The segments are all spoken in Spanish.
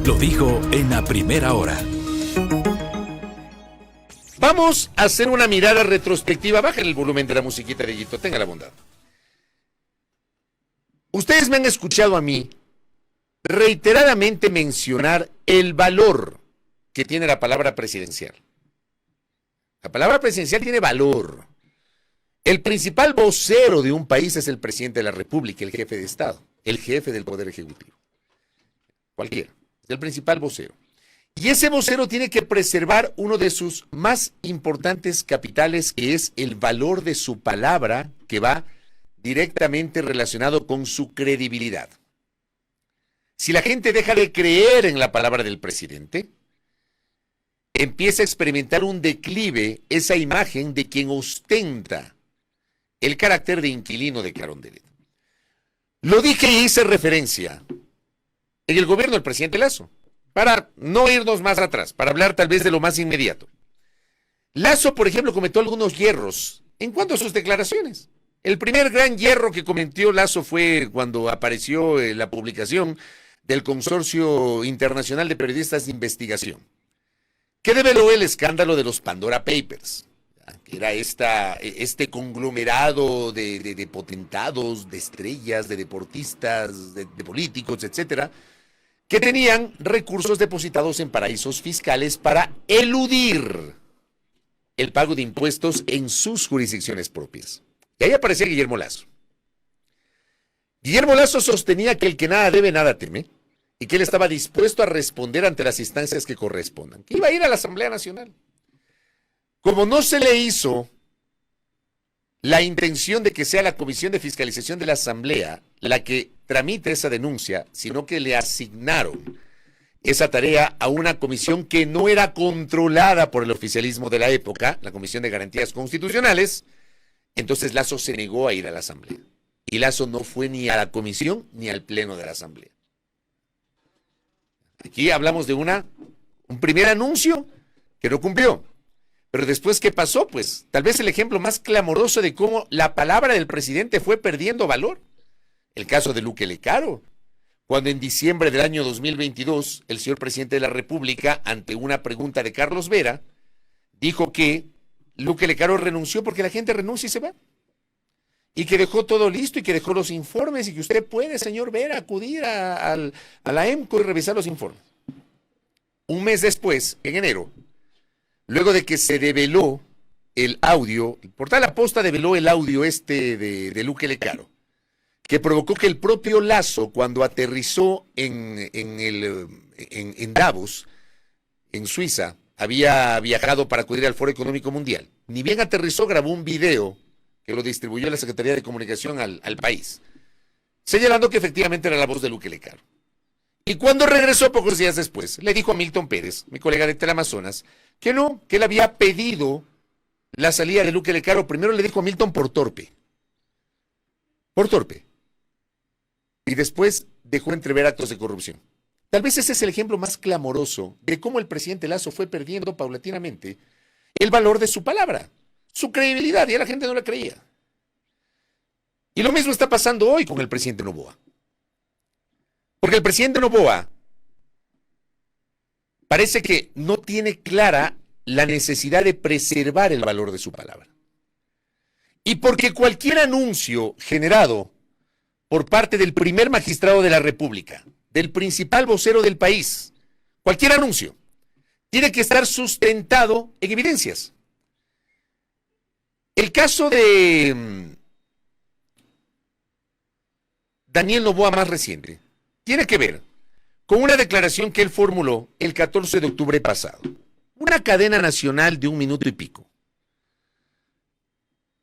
Lo dijo en la primera hora. Vamos a hacer una mirada retrospectiva. Bajen el volumen de la musiquita, Dieguito, tenga la bondad. Ustedes me han escuchado a mí reiteradamente mencionar el valor que tiene la palabra presidencial. La palabra presidencial tiene valor. El principal vocero de un país es el presidente de la República, el jefe de Estado, el jefe del Poder Ejecutivo. Cualquiera, es el principal vocero. Y ese vocero tiene que preservar uno de sus más importantes capitales, que es el valor de su palabra, que va directamente relacionado con su credibilidad. Si la gente deja de creer en la palabra del presidente, empieza a experimentar un declive esa imagen de quien ostenta el carácter de inquilino de Carondelet. Lo dije y hice referencia en el gobierno del presidente Lasso, para no irnos más atrás, para hablar tal vez de lo más inmediato. Lasso, por ejemplo, cometió algunos hierros en cuanto a sus declaraciones. El primer gran hierro que cometió Lasso fue cuando apareció la publicación del Consorcio Internacional de Periodistas de Investigación, que develó el escándalo de los Pandora Papers, que era este conglomerado de potentados, de estrellas, de deportistas, de políticos, etcétera, que tenían recursos depositados en paraísos fiscales para eludir el pago de impuestos en sus jurisdicciones propias. Y ahí aparecía Guillermo Lasso. Guillermo Lasso sostenía que el que nada debe, nada teme, y que él estaba dispuesto a responder ante las instancias que correspondan, que iba a ir a la Asamblea Nacional. Como no se le hizo la intención de que sea la Comisión de Fiscalización de la Asamblea la que tramite esa denuncia, sino que le asignaron esa tarea a una comisión que no era controlada por el oficialismo de la época, la Comisión de Garantías Constitucionales, entonces Lasso se negó a ir a la Asamblea. Y Lasso no fue ni a la comisión ni al pleno de la Asamblea. Aquí hablamos de un primer anuncio que no cumplió. Pero después, ¿qué pasó? Pues tal vez el ejemplo más clamoroso de cómo la palabra del presidente fue perdiendo valor. El caso de Luque Lecaro, cuando en diciembre del año 2022, el señor presidente de la República, ante una pregunta de Carlos Vera, dijo que Luque Lecaro renunció porque la gente renuncia y se va. Y que dejó todo listo y que dejó los informes y que usted puede, señor Vera, acudir a la EMCO y revisar los informes. Un mes después, en enero, luego de que se develó el audio, el portal La Posta develó el audio de Luque Lecaro, que provocó que el propio Lasso, cuando aterrizó en Davos, en Suiza, había viajado para acudir al Foro Económico Mundial. Ni bien aterrizó, grabó un video que lo distribuyó la Secretaría de Comunicación al país, señalando que efectivamente era la voz de Luque Lecaro. Y cuando regresó pocos días después, le dijo a Milton Pérez, mi colega de Teleamazonas, que no, que él había pedido la salida de Luque Lecaro. Primero le dijo a Milton por torpe. Por torpe. Y después dejó entrever actos de corrupción. Tal vez ese es el ejemplo más clamoroso de cómo el presidente Lasso fue perdiendo paulatinamente el valor de su palabra, su credibilidad, y a la gente no la creía. Y lo mismo está pasando hoy con el presidente Noboa. Porque el presidente Noboa parece que no tiene clara la necesidad de preservar el valor de su palabra. Y porque cualquier anuncio generado por parte del primer magistrado de la República, del principal vocero del país, cualquier anuncio, tiene que estar sustentado en evidencias. El caso de Daniel Noboa más reciente tiene que ver con una declaración que él formuló el 14 de octubre pasado. Una cadena nacional de 1 minuto y pico,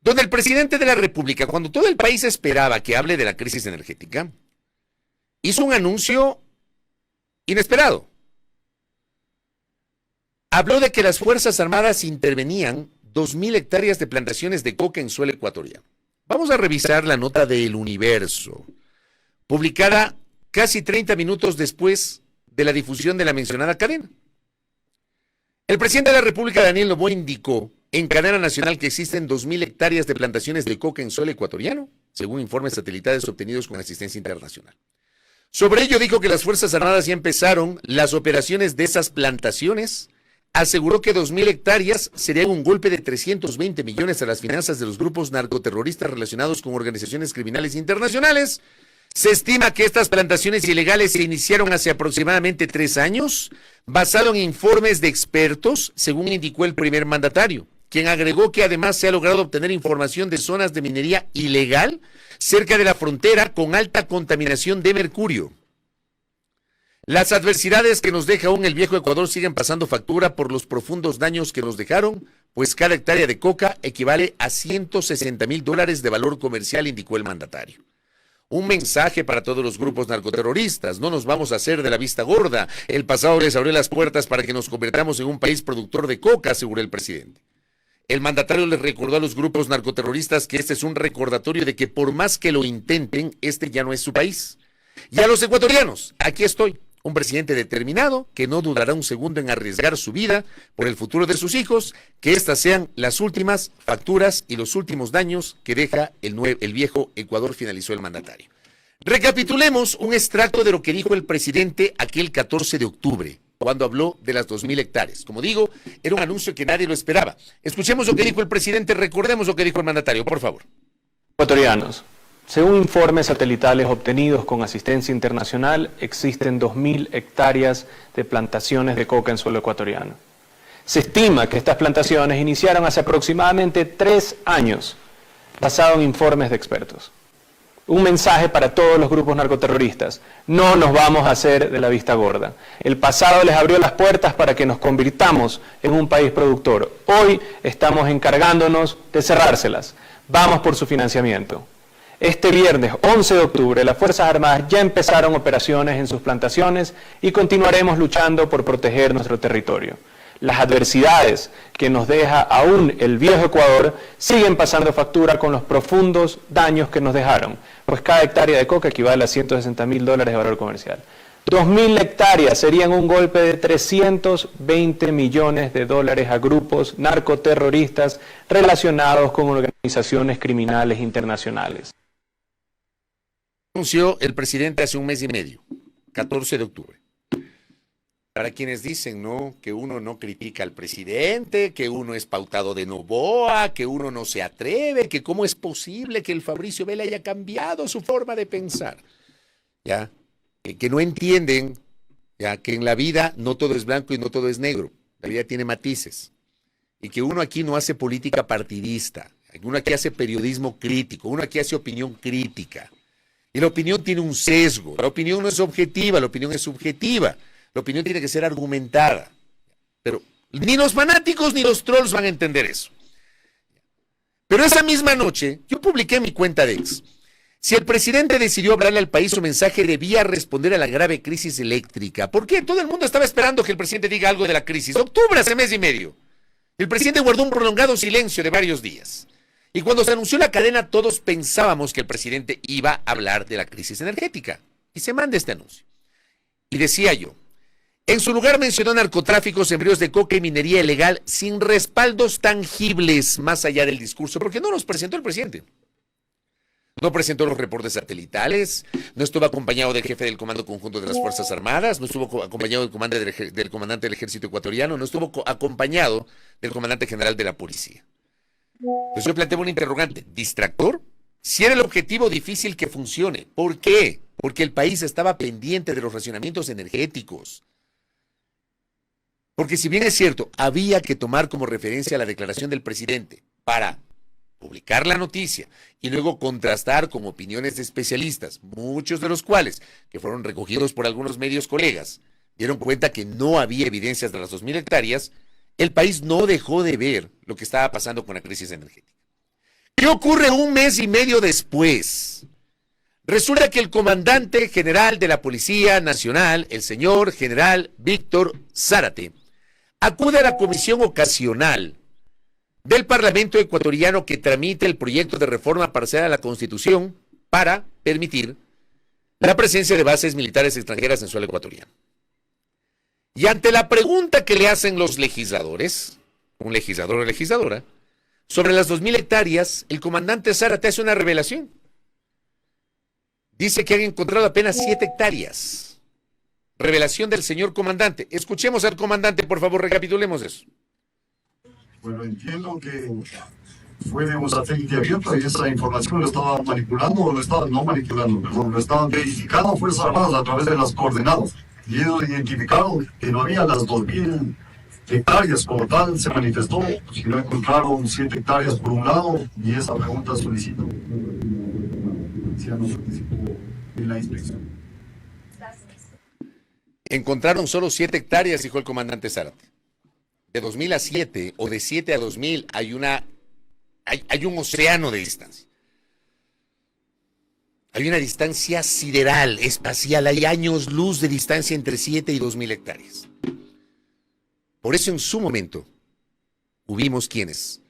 donde el presidente de la República, cuando todo el país esperaba que hable de la crisis energética, hizo un anuncio inesperado. Habló de que las Fuerzas Armadas intervenían 2,000 hectáreas de plantaciones de coca en suelo ecuatoriano. Vamos a revisar la nota de El Universo, publicada casi 30 minutos después de la difusión de la mencionada cadena. El presidente de la República, Daniel Noboa, indicó en cadena nacional que existen 2,000 hectáreas de plantaciones de coca en suelo ecuatoriano, según informes satelitales obtenidos con asistencia internacional. Sobre ello dijo que las Fuerzas Armadas ya empezaron las operaciones de esas plantaciones. Aseguró que 2.000 hectáreas serían un golpe de 320 millones a las finanzas de los grupos narcoterroristas relacionados con organizaciones criminales internacionales. Se estima que estas plantaciones ilegales se iniciaron hace aproximadamente 3 años, basado en informes de expertos, según indicó el primer mandatario, quien agregó que además se ha logrado obtener información de zonas de minería ilegal cerca de la frontera con alta contaminación de mercurio. Las adversidades que nos deja aún el viejo Ecuador siguen pasando factura por los profundos daños que nos dejaron, pues cada hectárea de coca equivale a $160,000 de valor comercial, indicó el mandatario. Un mensaje para todos los grupos narcoterroristas: no nos vamos a hacer de la vista gorda. El pasado les abrió las puertas para que nos convirtamos en un país productor de coca, aseguró el presidente. El mandatario les recordó a los grupos narcoterroristas que este es un recordatorio de que por más que lo intenten, este ya no es su país. Y a los ecuatorianos, aquí estoy. Un presidente determinado que no dudará un segundo en arriesgar su vida por el futuro de sus hijos, que estas sean las últimas facturas y los últimos daños que deja el viejo Ecuador, finalizó el mandatario. Recapitulemos un extracto de lo que dijo el presidente aquel 14 de octubre, cuando habló de las 2.000 hectáreas. Como digo, era un anuncio que nadie lo esperaba. Escuchemos lo que dijo el presidente, recordemos lo que dijo el mandatario, por favor. Ecuatorianos. Según informes satelitales obtenidos con asistencia internacional, existen 2.000 hectáreas de plantaciones de coca en suelo ecuatoriano. Se estima que estas plantaciones iniciaron hace aproximadamente 3 años, basado en informes de expertos. Un mensaje para todos los grupos narcoterroristas: no nos vamos a hacer de la vista gorda. El pasado les abrió las puertas para que nos convirtamos en un país productor. Hoy estamos encargándonos de cerrárselas. Vamos por su financiamiento. Este viernes 11 de octubre, las Fuerzas Armadas ya empezaron operaciones en sus plantaciones y continuaremos luchando por proteger nuestro territorio. Las adversidades que nos deja aún el viejo Ecuador siguen pasando factura con los profundos daños que nos dejaron, pues cada hectárea de coca equivale a $160,000 de valor comercial. 2.000 hectáreas serían un golpe de 320 millones de dólares a grupos narcoterroristas relacionados con organizaciones criminales internacionales. Anunció el presidente hace un mes y medio, 14 de octubre. Para quienes dicen, ¿no?, que uno no critica al presidente, que uno es pautado de Noboa, que uno no se atreve, que cómo es posible que el Fabricio Vela haya cambiado su forma de pensar, ¿ya? Que no entienden, ya, que en la vida no todo es blanco y no todo es negro, la vida tiene matices, y que uno aquí no hace política partidista, uno aquí hace periodismo crítico, uno aquí hace opinión crítica. Y la opinión tiene un sesgo, la opinión no es objetiva, la opinión es subjetiva, la opinión tiene que ser argumentada. Pero ni los fanáticos ni los trolls van a entender eso. Pero esa misma noche, yo publiqué en mi cuenta de X: si el presidente decidió hablarle al país, su mensaje debía responder a la grave crisis eléctrica. ¿Por qué? Todo el mundo estaba esperando que el presidente diga algo de la crisis. Octubre, hace mes y medio. El presidente guardó un prolongado silencio de varios días. Y cuando se anunció la cadena, todos pensábamos que el presidente iba a hablar de la crisis energética. Y se manda este anuncio. Y decía yo: en su lugar mencionó narcotráfico, sembríos de coca y minería ilegal sin respaldos tangibles más allá del discurso, porque no los presentó el presidente. No presentó los reportes satelitales, no estuvo acompañado del jefe del Comando Conjunto de las Fuerzas Armadas, no estuvo acompañado del comandante del Ejército Ecuatoriano, no estuvo acompañado del comandante general de la Policía. Entonces yo planteo un interrogante: ¿distractor? Si era el objetivo, difícil que funcione. ¿Por qué? Porque el país estaba pendiente de los racionamientos energéticos. Porque si bien es cierto, había que tomar como referencia la declaración del presidente para publicar la noticia y luego contrastar con opiniones de especialistas, muchos de los cuales, que fueron recogidos por algunos medios colegas, dieron cuenta que no había evidencias de las 2.000 hectáreas, el país no dejó de ver lo que estaba pasando con la crisis energética. ¿Qué ocurre un mes y medio después? Resulta que el comandante general de la Policía Nacional, el señor general Víctor Zárate, acude a la comisión ocasional del Parlamento ecuatoriano que tramite el proyecto de reforma parcial a la Constitución para permitir la presencia de bases militares extranjeras en suelo ecuatoriano. Y ante la pregunta que le hacen los legisladores, un legislador o legisladora, sobre las 2.000 hectáreas, el comandante Zárate hace una revelación. dice que han encontrado apenas 7 hectáreas. Revelación del señor comandante. Escuchemos al comandante, por favor, recapitulemos eso. Bueno, entiendo que fue de un satélite abierto y esa información lo estaban manipulando, o lo estaban, no manipulando, perdón, lo estaban verificando Fuerzas Armadas a través de las coordenadas. Y ellos identificaron que no había las 2.000 hectáreas como tal, se manifestó, sino encontraron 7 hectáreas por un lado, y esa pregunta solicito. Si no participó en la inspección. Encontraron solo 7 hectáreas, dijo el comandante Zárate. De 2000 a 7 o de 7 a 2000 hay un océano de distancia. Hay una distancia sideral, espacial, hay años luz de distancia entre 7 y 2000 hectáreas. Por eso en su momento hubimos quienes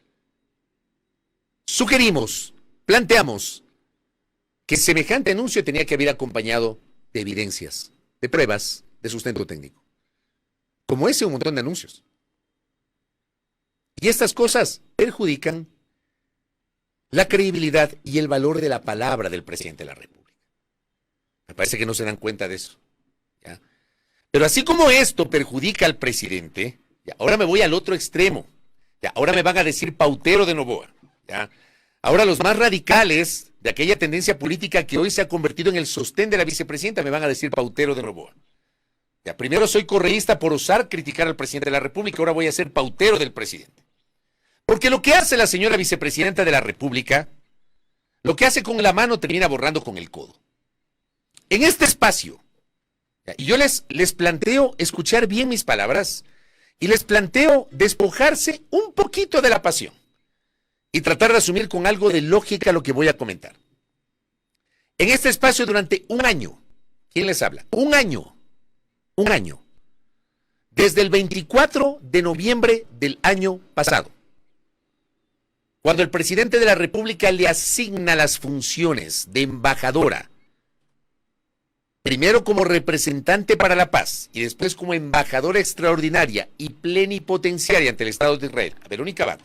sugerimos, planteamos que semejante anuncio tenía que haber acompañado de evidencias, de pruebas, de sustento técnico. Como ese un montón de anuncios. Y estas cosas perjudican la credibilidad y el valor de la palabra del presidente de la República. Me parece que no se dan cuenta de eso. ¿Ya? Pero así como esto perjudica al presidente, ¿ya? Ahora me voy al otro extremo. ¿Ya? Ahora me van a decir pautero de Noboa. ¿Ya? Ahora los más radicales de aquella tendencia política que hoy se ha convertido en el sostén de la vicepresidenta me van a decir pautero de Noboa. ¿Ya? Primero soy correísta por osar criticar al presidente de la República, ahora voy a ser pautero del presidente. Porque lo que hace la señora vicepresidenta de la República, lo que hace con la mano termina borrando con el codo. En este espacio, y yo les planteo escuchar bien mis palabras y les planteo despojarse un poquito de la pasión y tratar de asumir con algo de lógica lo que voy a comentar. En este espacio durante un año, ¿quién les habla? Un año, desde el 24 de noviembre del año pasado. Cuando el presidente de la República le asigna las funciones de embajadora, primero como representante para la paz y después como embajadora extraordinaria y plenipotenciaria ante el Estado de Israel, a Verónica Abad,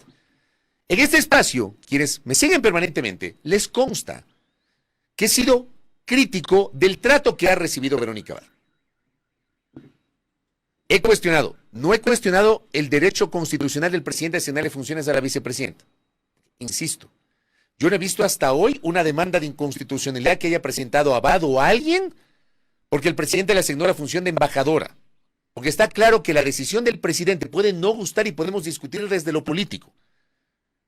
en este espacio, quienes me siguen permanentemente, les consta que he sido crítico del trato que ha recibido Verónica Abad. No he cuestionado el derecho constitucional del presidente a asignarle funciones a la vicepresidenta. Insisto, yo no he visto hasta hoy una demanda de inconstitucionalidad que haya presentado Abad o a alguien porque el presidente le asignó la función de embajadora. Porque está claro que la decisión del presidente puede no gustar y podemos discutir desde lo político,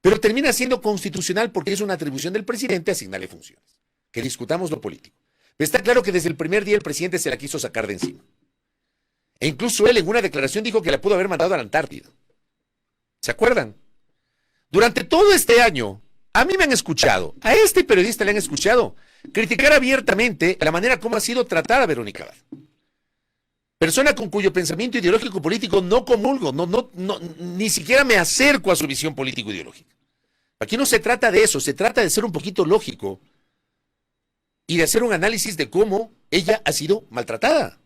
pero termina siendo constitucional porque es una atribución del presidente asignarle funciones. Que discutamos lo político. Pero está claro que desde el primer día el presidente se la quiso sacar de encima. E incluso él en una declaración dijo que la pudo haber mandado a la Antártida. ¿Se acuerdan? Durante todo este año, a mí me han escuchado, a este periodista le han escuchado, criticar abiertamente la manera como ha sido tratada Verónica Abad. Persona con cuyo pensamiento ideológico político no comulgo, ni siquiera me acerco a su visión político-ideológica. Aquí no se trata de eso, se trata de ser un poquito lógico y de hacer un análisis de cómo ella ha sido maltratada.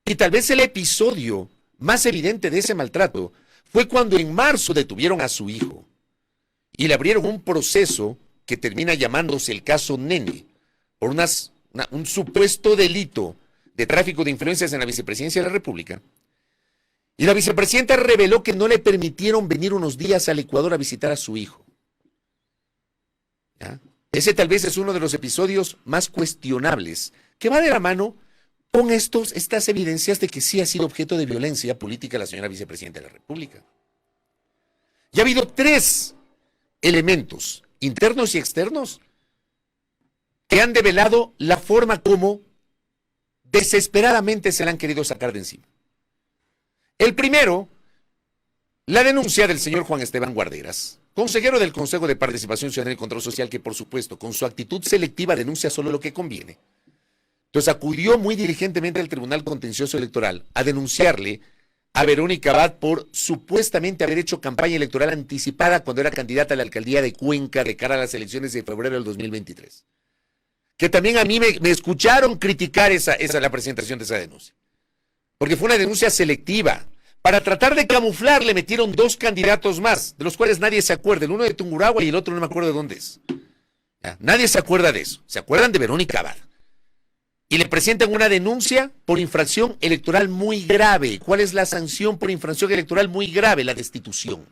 Y tal vez el episodio más evidente de ese maltrato fue cuando en marzo detuvieron a su hijo y le abrieron un proceso que termina llamándose el caso Nene, por un supuesto delito de tráfico de influencias en la vicepresidencia de la República. Y la vicepresidenta reveló que no le permitieron venir unos días al Ecuador a visitar a su hijo. ¿Ya? Ese tal vez es uno de los episodios más cuestionables, que va de la mano con estas evidencias de que sí ha sido objeto de violencia política la señora vicepresidenta de la República. Y ha habido 3 elementos, internos y externos, que han develado la forma como desesperadamente se la han querido sacar de encima. El primero, la denuncia del señor Juan Esteban Guarderas, consejero del Consejo de Participación Ciudadana y Control Social, que por supuesto con su actitud selectiva denuncia solo lo que conviene. Entonces acudió muy diligentemente al Tribunal Contencioso Electoral a denunciarle a Verónica Abad por supuestamente haber hecho campaña electoral anticipada cuando era candidata a la alcaldía de Cuenca de cara a las elecciones de febrero del 2023. Que también a mí me escucharon criticar la presentación de esa denuncia. Porque fue una denuncia selectiva. Para tratar de camuflar le metieron 2 candidatos más, de los cuales nadie se acuerda. El uno de Tungurahua y el otro no me acuerdo de dónde es. ¿Ya? Nadie se acuerda de eso. Se acuerdan de Verónica Abad. y le presentan una denuncia por infracción electoral muy grave. ¿Cuál es la sanción por infracción electoral muy grave? La destitución.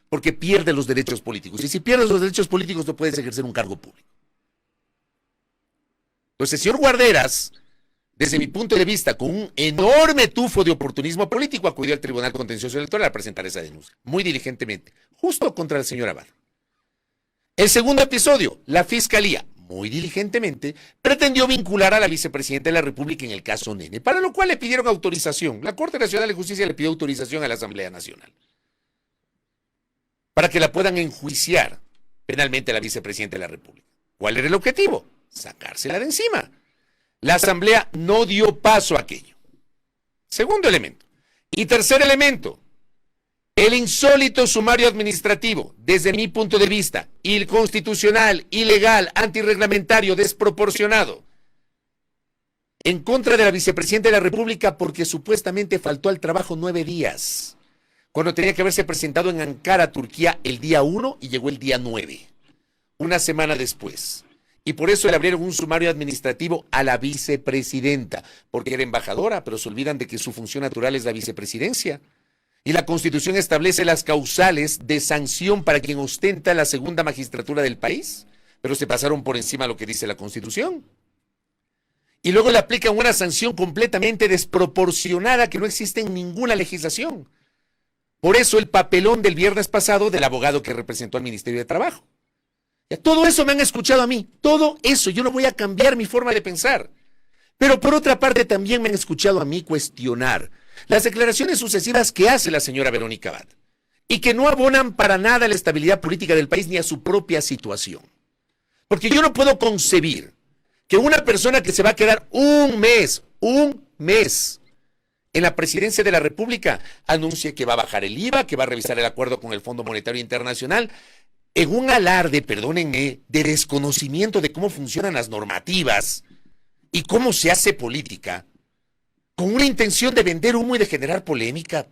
Porque pierde los derechos políticos. Y si pierdes los derechos políticos no puedes ejercer un cargo público. Entonces, señor Guarderas, desde mi punto de vista, con un enorme tufo de oportunismo político, acudió al Tribunal Contencioso Electoral a presentar esa denuncia, muy diligentemente, justo contra el señor Abad. El segundo episodio, la Fiscalía, muy diligentemente, pretendió vincular a la vicepresidenta de la República en el caso Nene, para lo cual le pidieron autorización. La Corte Nacional de Justicia le pidió autorización a la Asamblea Nacional para que la puedan enjuiciar penalmente a la vicepresidenta de la República. ¿Cuál era el objetivo? Sacársela de encima. La Asamblea no dio paso a aquello. Segundo elemento. Y tercer elemento, el insólito sumario administrativo, desde mi punto de vista, inconstitucional, ilegal, antirreglamentario, desproporcionado, en contra de la vicepresidenta de la República porque supuestamente faltó al trabajo 9 días, cuando tenía que haberse presentado en Ankara, Turquía, el día 1 y llegó el día 9, una semana después. Y por eso le abrieron un sumario administrativo a la vicepresidenta, porque era embajadora, pero se olvidan de que su función natural es la vicepresidencia. Y la Constitución establece las causales de sanción para quien ostenta la segunda magistratura del país, pero se pasaron por encima de lo que dice la Constitución. Y luego le aplican una sanción completamente desproporcionada que no existe en ninguna legislación. Por eso el papelón del viernes pasado del abogado que representó al Ministerio de Trabajo. Ya, todo eso me han escuchado a mí, todo eso, yo no voy a cambiar mi forma de pensar. Pero por otra parte también me han escuchado a mí cuestionar las declaraciones sucesivas que hace la señora Verónica Abad y que no abonan para nada a la estabilidad política del país ni a su propia situación. Porque yo no puedo concebir que una persona que se va a quedar un mes en la presidencia de la República anuncie que va a bajar el IVA, que va a revisar el acuerdo con el Fondo Monetario Internacional, en un alarde, perdónenme, de desconocimiento de cómo funcionan las normativas y cómo se hace política, con una intención de vender humo y de generar polémica.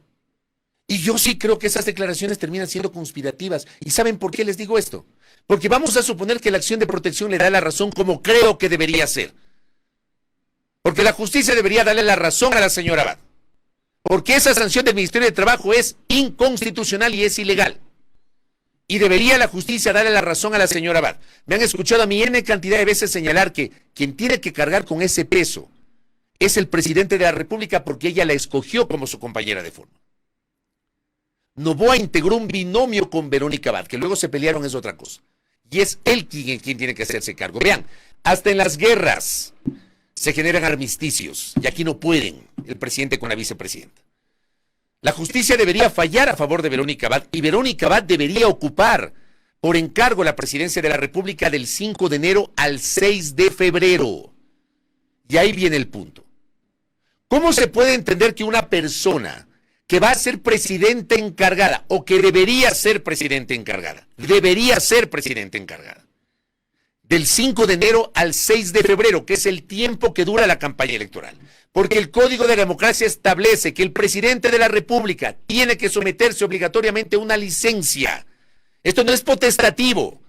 Y yo sí creo que esas declaraciones terminan siendo conspirativas. ¿Y saben por qué les digo esto? Porque vamos a suponer que la acción de protección le da la razón como creo que debería ser. Porque la justicia debería darle la razón a la señora Abad. Porque esa sanción del Ministerio de Trabajo es inconstitucional y es ilegal. Y debería la justicia darle la razón a la señora Abad. Me han escuchado a mí N cantidad de veces señalar que quien tiene que cargar con ese peso es el presidente de la República porque ella la escogió como su compañera de forma. Noboa integró un binomio con Verónica Abad, que luego se pelearon, es otra cosa. Y es él quien tiene que hacerse cargo. Vean, hasta en las guerras se generan armisticios y aquí no pueden el presidente con la vicepresidenta. La justicia debería fallar a favor de Verónica Abad y Verónica Abad debería ocupar por encargo la presidencia de la República del 5 de enero al 6 de febrero. Y ahí viene el punto. ¿Cómo se puede entender que una persona que va a ser presidenta encargada o que debería ser presidenta encargada, del 5 de enero al 6 de febrero, que es el tiempo que dura la campaña electoral? Porque el Código de la Democracia establece que el presidente de la República tiene que someterse obligatoriamente a una licencia. Esto no es potestativo.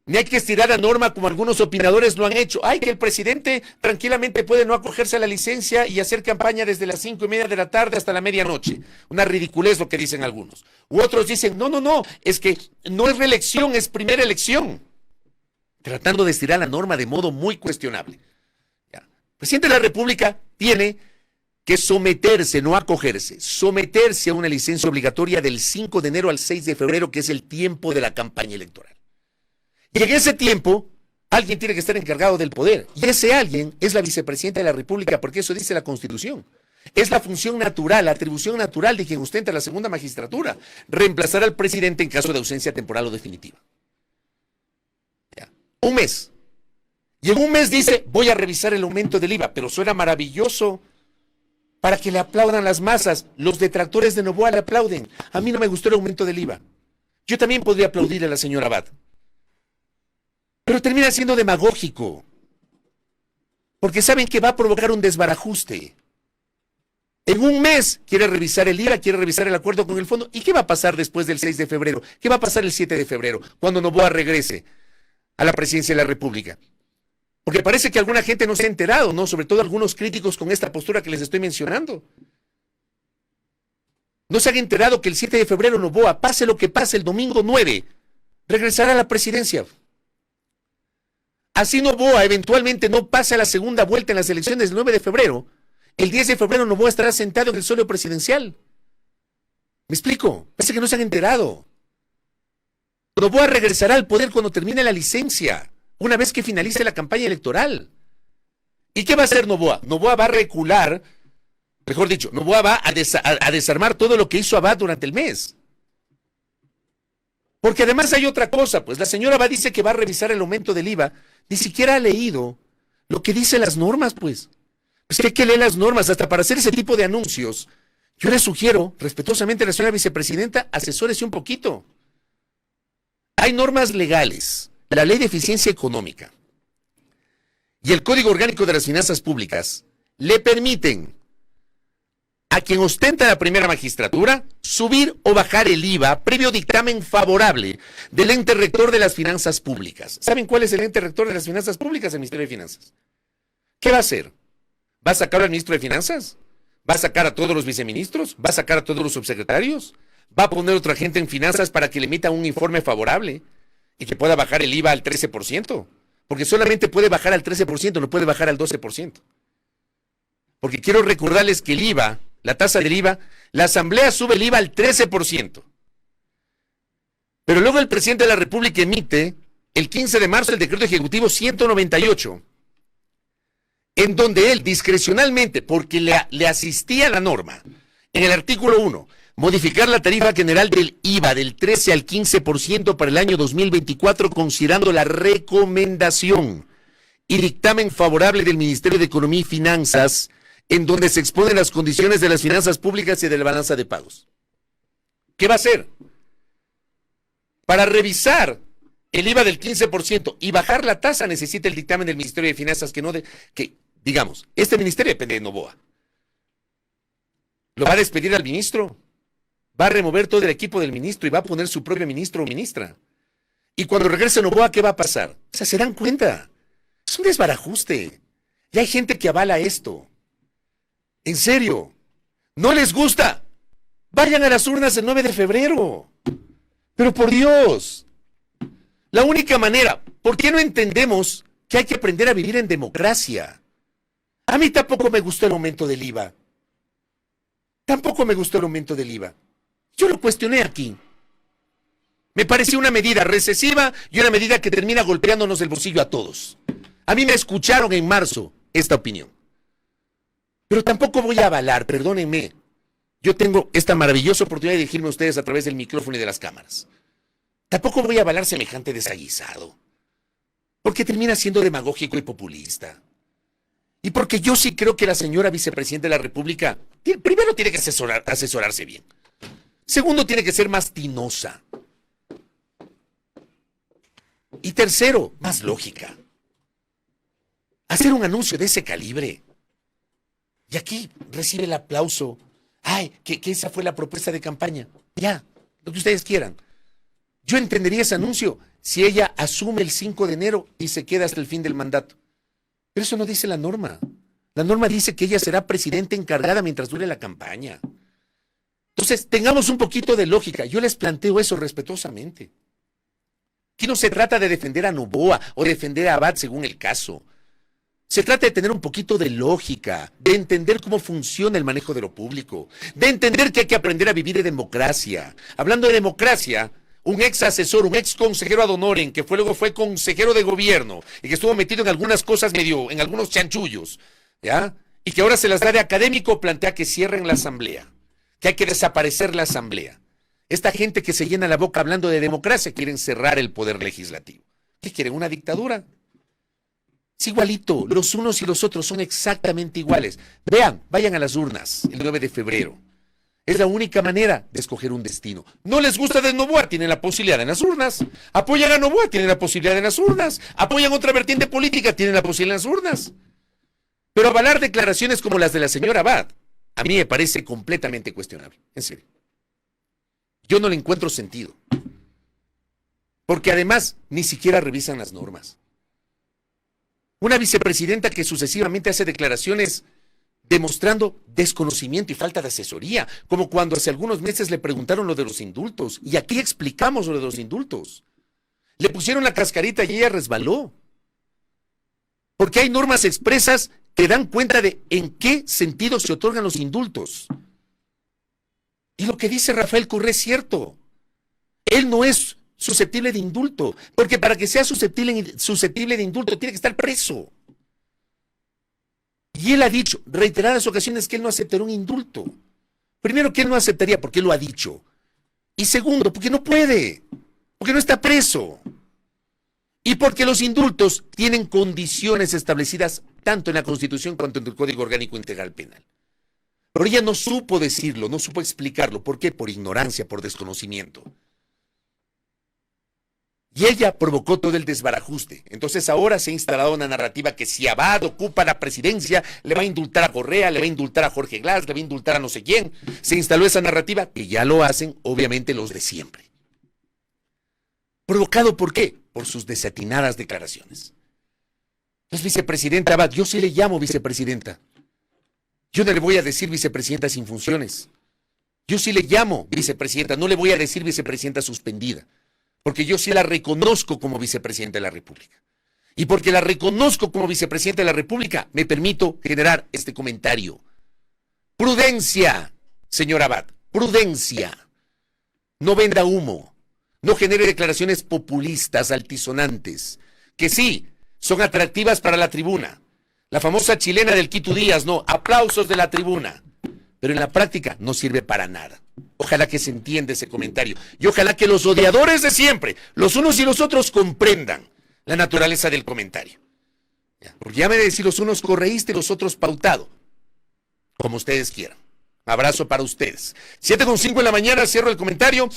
Ni hay que estirar la norma como algunos opinadores lo han hecho. Ay, que el presidente tranquilamente puede no acogerse a la licencia y hacer campaña desde las 5:30 de la tarde hasta la medianoche. Una ridiculez lo que dicen algunos. U otros dicen, no, es que no es reelección, es primera elección. Tratando de estirar la norma de modo muy cuestionable. El presidente de la República tiene que someterse, no acogerse, someterse a una licencia obligatoria del 5 de enero al 6 de febrero, que es el tiempo de la campaña electoral. Y en ese tiempo, alguien tiene que estar encargado del poder. Y ese alguien es la vicepresidenta de la República, porque eso dice la Constitución. Es la función natural, la atribución natural de quien ostenta la segunda magistratura, reemplazar al presidente en caso de ausencia temporal o definitiva. Ya. Un mes. Y en un mes dice, voy a revisar el aumento del IVA, pero suena maravilloso para que le aplaudan las masas. Los detractores de Noboa le aplauden. A mí no me gustó el aumento del IVA. Yo también podría aplaudirle a la señora Abad. Pero termina siendo demagógico. Porque saben que va a provocar un desbarajuste. En un mes quiere revisar el IVA, quiere revisar el acuerdo con el fondo. ¿Y qué va a pasar después del 6 de febrero? ¿Qué va a pasar el 7 de febrero? Cuando Noboa regrese a la presidencia de la República. Porque parece que alguna gente no se ha enterado, ¿no? Sobre todo algunos críticos con esta postura que les estoy mencionando. No se han enterado que el 7 de febrero Noboa, pase lo que pase, el domingo 9, regresará a la presidencia. Así Noboa eventualmente no pase a la segunda vuelta en las elecciones del 9 de febrero. El 10 de febrero Noboa estará sentado en el solio presidencial. ¿Me explico? Parece que no se han enterado. Noboa regresará al poder cuando termine la licencia, una vez que finalice la campaña electoral. ¿Y qué va a hacer Noboa? Noboa va a recular, mejor dicho, Noboa va a desarmar todo lo que hizo Abad durante el mes. Porque además hay otra cosa, pues la señora Abad dice que va a revisar el aumento del IVA, ni siquiera ha leído lo que dicen las normas, pues. Pues que hay que leer las normas hasta para hacer ese tipo de anuncios. Yo le sugiero, respetuosamente a la señora vicepresidenta, asesórese un poquito. Hay normas legales, la Ley de Eficiencia Económica y el Código Orgánico de las Finanzas Públicas le permiten a quien ostenta la primera magistratura subir o bajar el IVA previo dictamen favorable del ente rector de las finanzas públicas. ¿Saben cuál es el ente rector de las finanzas públicas? El Ministerio de Finanzas. ¿Qué va a hacer? ¿Va a sacar al ministro de Finanzas? ¿Va a sacar a todos los viceministros? ¿Va a sacar a todos los subsecretarios? ¿Va a poner otra gente en finanzas para que le emita un informe favorable y que pueda bajar el IVA al 13%? Porque solamente puede bajar al 13%, no puede bajar al 12%. Porque quiero recordarles que el IVA, la tasa del IVA, la Asamblea sube el IVA al 13%. Pero luego el presidente de la República emite el 15 de marzo el decreto ejecutivo 198, en donde él discrecionalmente, porque le asistía la norma, en el artículo 1, modificar la tarifa general del IVA del 13 al 15% para el año 2024, considerando la recomendación y dictamen favorable del Ministerio de Economía y Finanzas, en donde se exponen las condiciones de las finanzas públicas y de la balanza de pagos. ¿Qué va a hacer? Para revisar el IVA del 15% y bajar la tasa necesita el dictamen del Ministerio de Finanzas digamos, este ministerio depende de Noboa. Lo va a despedir al ministro, va a remover todo el equipo del ministro y va a poner su propio ministro o ministra. Y cuando regrese Noboa, ¿qué va a pasar? O sea, se dan cuenta. Es un desbarajuste. Y hay gente que avala esto. En serio. ¿No les gusta? Vayan a las urnas el 9 de febrero. Pero por Dios. La única manera, ¿por qué no entendemos que hay que aprender a vivir en democracia? A mí tampoco me gustó el aumento del IVA. Tampoco me gustó el aumento del IVA. Yo lo cuestioné aquí. Me pareció una medida recesiva y una medida que termina golpeándonos el bolsillo a todos. A mí me escucharon en marzo esta opinión. Pero tampoco voy a avalar, perdónenme. Yo tengo esta maravillosa oportunidad de dirigirme a ustedes a través del micrófono y de las cámaras. Tampoco voy a avalar semejante desaguisado. Porque termina siendo demagógico y populista. Y porque yo sí creo que la señora vicepresidenta de la República, primero tiene que asesorarse bien. Segundo, tiene que ser más tinosa. Y tercero, más lógica. Hacer un anuncio de ese calibre. Y aquí recibe el aplauso. Ay, que esa fue la propuesta de campaña. Ya, lo que ustedes quieran. Yo entendería ese anuncio si ella asume el 5 de enero y se queda hasta el fin del mandato. Pero eso no dice la norma. La norma dice que ella será presidenta encargada mientras dure la campaña. Entonces, tengamos un poquito de lógica. Yo les planteo eso respetuosamente. Aquí no se trata de defender a Noboa o defender a Abad según el caso. Se trata de tener un poquito de lógica, de entender cómo funciona el manejo de lo público, de entender que hay que aprender a vivir en democracia. Hablando de democracia, un ex asesor, un ex consejero ad honorem, que luego fue consejero de gobierno y que estuvo metido en algunas cosas en algunos chanchullos, ¿ya? Y que ahora se las da de académico, plantea que cierren la asamblea, que hay que desaparecer la asamblea. Esta gente que se llena la boca hablando de democracia quieren cerrar el poder legislativo. ¿Qué quieren? ¿Una dictadura? Es igualito, los unos y los otros son exactamente iguales. Vean, vayan a las urnas el 9 de febrero. Es la única manera de escoger un destino. ¿No les gusta de Noboa? Tienen la posibilidad en las urnas. ¿Apoyan a Noboa? Tienen la posibilidad en las urnas. ¿Apoyan otra vertiente política? Tienen la posibilidad en las urnas. Pero avalar declaraciones como las de la señora Abad, a mí me parece completamente cuestionable. En serio. Yo no le encuentro sentido. Porque además ni siquiera revisan las normas. Una vicepresidenta que sucesivamente hace declaraciones demostrando desconocimiento y falta de asesoría, como cuando hace algunos meses le preguntaron lo de los indultos, y aquí explicamos lo de los indultos. Le pusieron la cascarita y ella resbaló. Porque hay normas expresas que dan cuenta de en qué sentido se otorgan los indultos. Y lo que dice Rafael Correa es cierto. Él no es susceptible de indulto, porque para que sea susceptible de indulto tiene que estar preso. Y él ha dicho reiteradas ocasiones que él no aceptaría un indulto. Primero, que él no aceptaría porque él lo ha dicho. Y segundo, porque no puede, porque no está preso. Y porque los indultos tienen condiciones establecidas tanto en la Constitución cuanto en el Código Orgánico Integral Penal. Pero ella no supo decirlo, no supo explicarlo. ¿Por qué? Por ignorancia, por desconocimiento. Y ella provocó todo el desbarajuste. Entonces ahora se ha instalado una narrativa que si Abad ocupa la presidencia, le va a indultar a Correa, le va a indultar a Jorge Glass, le va a indultar a no sé quién. Se instaló esa narrativa que ya lo hacen, obviamente, los de siempre. ¿Provocado por qué? Por sus desatinadas declaraciones. Entonces, vicepresidenta Abad, yo sí le llamo vicepresidenta. Yo no le voy a decir vicepresidenta sin funciones. Yo sí le llamo vicepresidenta, no le voy a decir vicepresidenta suspendida. Porque yo sí la reconozco como vicepresidenta de la República. Y porque la reconozco como vicepresidenta de la República, me permito generar este comentario. Prudencia, señor Abad, prudencia. No venda humo. No genere declaraciones populistas, altisonantes, que sí, son atractivas para la tribuna. La famosa chilena del Quito Díaz, no, aplausos de la tribuna. Pero en la práctica no sirve para nada. Ojalá que se entienda ese comentario. Y ojalá que los odiadores de siempre, los unos y los otros, comprendan la naturaleza del comentario. Porque ya me decir los unos correísta y los otros pautado. Como ustedes quieran. Abrazo para ustedes. 7:05 en la mañana, cierro el comentario.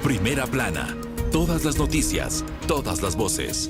Primera plana. Todas las noticias, todas las voces.